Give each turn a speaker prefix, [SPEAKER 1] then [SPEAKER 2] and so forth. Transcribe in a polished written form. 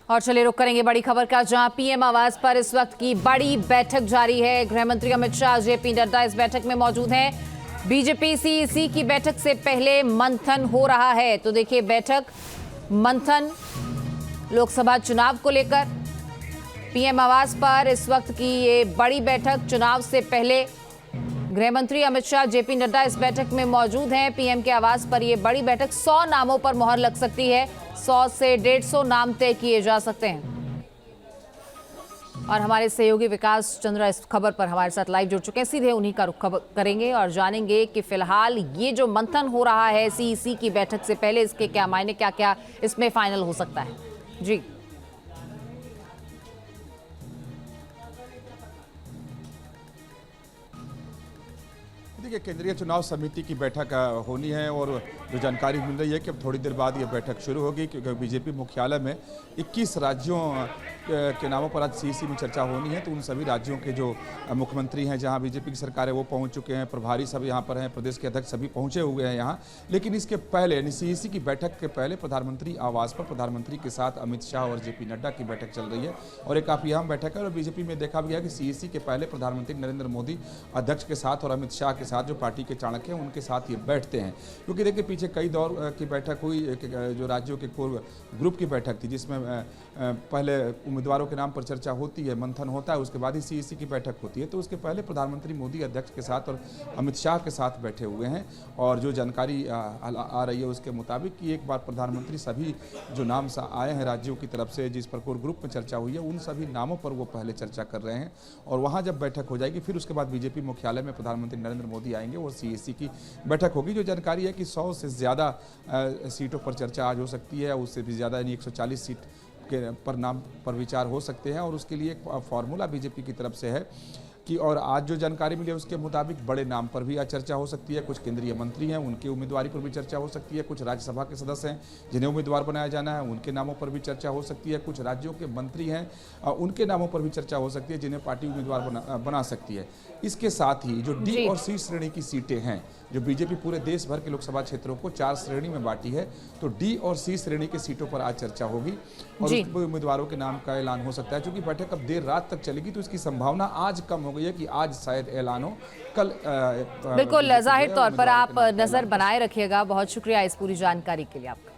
[SPEAKER 1] और चलिए रुक करेंगे बड़ी खबर का, जहां पीएम आवास पर इस वक्त की बड़ी बैठक जारी है। गृह मंत्री अमित शाह, जेपी नड्डा इस बैठक में मौजूद हैं। बीजेपी सीईसी की बैठक से पहले मंथन हो रहा है। तो देखिए बैठक मंथन लोकसभा चुनाव को लेकर, पीएम आवास पर इस वक्त की ये बड़ी बैठक चुनाव से पहले। गृह मंत्री अमित शाह, जेपी नड्डा इस बैठक में मौजूद हैं। पीएम के आवास पर ये बड़ी बैठक, 100 नामों पर मोहर लग सकती है। 100 से 150 नाम तय किए जा सकते हैं। और हमारे सहयोगी विकास चंद्रा इस खबर पर हमारे साथ लाइव जुड़ चुके हैं। सीधे उन्हीं का रुख करेंगे और जानेंगे कि फिलहाल ये जो मंथन हो रहा है सीईसी की बैठक से पहले, इसके क्या मायने, क्या क्या इसमें फाइनल हो सकता है। जी
[SPEAKER 2] देखिए, केंद्रीय चुनाव समिति की बैठक होनी है और जो जानकारी मिल रही है कि अब थोड़ी देर बाद ये बैठक शुरू होगी, क्योंकि बीजेपी मुख्यालय में 21 राज्यों के नामों पर आज सीईसी में चर्चा होनी है। तो उन सभी राज्यों के जो मुख्यमंत्री हैं, जहां बीजेपी की सरकार है, वो पहुंच चुके हैं। प्रभारी सब यहां पर हैं, प्रदेश के अध्यक्ष सभी पहुंचे हुए हैं यहाँ। लेकिन इसके पहले, यानी सीईसी की बैठक के पहले, प्रधानमंत्री आवास पर प्रधानमंत्री के साथ अमित शाह और जेपी नड्डा की बैठक चल रही है और एक काफ़ी अहम बैठक है। और बीजेपी में देखा गया कि सीईसी के पहले प्रधानमंत्री नरेंद्र मोदी अध्यक्ष के साथ और अमित शाह के साथ जो पार्टी के चाणक्य हैं उनके साथ ये बैठते हैं। क्योंकि देखिए पीछे कई दौर की बैठक हुई, जो राज्यों के कोर ग्रुप की बैठक थी, जिसमें पहले उम्मीदवारों के नाम पर चर्चा होती है, मंथन होता है, उसके बाद ही सीईसी की बैठक होती है। तो उसके पहले प्रधानमंत्री मोदी अध्यक्ष के साथ और अमित शाह के साथ बैठे हुए हैं। और जो जानकारी आ रही है उसके मुताबिक कि एक बार प्रधानमंत्री सभी जो नाम आए हैं राज्यों की तरफ से, जिस पर कोर ग्रुप में चर्चा हुई है, उन सभी नामों पर वो पहले चर्चा कर रहे हैं। और वहाँ जब बैठक हो जाएगी, फिर उसके बाद बीजेपी मुख्यालय में प्रधानमंत्री नरेंद्र मोदी आएंगे और सीईसी की बैठक होगी। जो जानकारी है कि 100 से ज़्यादा सीटों पर चर्चा आज हो सकती है, उससे भी ज़्यादा, यानी 140 सीट के पर नाम पर विचार हो सकते हैं। और उसके लिए एक फार्मूला बीजेपी की तरफ से है कि, और आज जो जानकारी मिली है उसके मुताबिक बड़े नाम पर भी आज चर्चा हो सकती है। कुछ केंद्रीय मंत्री हैं, उनकी उम्मीदवारी पर भी चर्चा हो सकती है। कुछ राज्यसभा के सदस्य हैं जिन्हें उम्मीदवार बनाया जाना है, उनके नामों पर भी चर्चा हो सकती है। कुछ राज्यों के मंत्री हैं, उनके नामों पर भी चर्चा हो सकती है, जिन्हें पार्टी उम्मीदवार बना सकती है। इसके साथ ही जो डी और सी श्रेणी की सीटें हैं, जो बीजेपी पूरे देश भर के लोकसभा क्षेत्रों को 4 श्रेणी में बांटी है, तो डी और सी श्रेणी की सीटों पर आज चर्चा होगी और उस पर उम्मीदवारों के नाम का ऐलान हो सकता है। क्योंकि बैठक अब देर रात तक चलेगी, तो इसकी संभावना आज कम हो गई है कि आज शायद ऐलान हो, कल
[SPEAKER 1] बिल्कुल जाहिर तौर पर आप नजर बनाए रखिएगा। बहुत शुक्रिया इस पूरी जानकारी के लिए आपका।